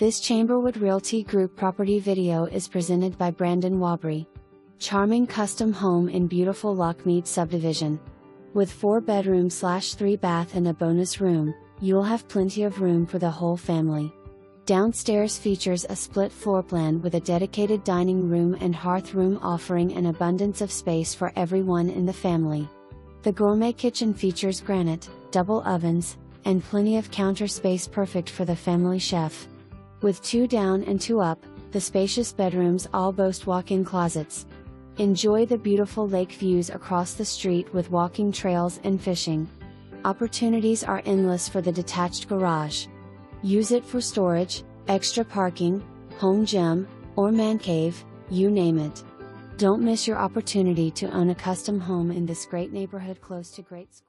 This Chamberwood Realty Group property video is presented by Brandon Wabry. Charming custom home in beautiful Lochmeade subdivision. With 4 bedroom/3 bath and a bonus room, you'll have plenty of room for the whole family. Downstairs features a split floor plan with a dedicated dining room and hearth room offering an abundance of space for everyone in the family. The gourmet kitchen features granite, double ovens, and plenty of counter space perfect for the family chef. With 2 down and 2 up, the spacious bedrooms all boast walk-in closets. Enjoy the beautiful lake views across the street with walking trails and fishing. Opportunities are endless for the detached garage. Use it for storage, extra parking, home gym, or man cave, you name it. Don't miss your opportunity to own a custom home in this great neighborhood close to great schools.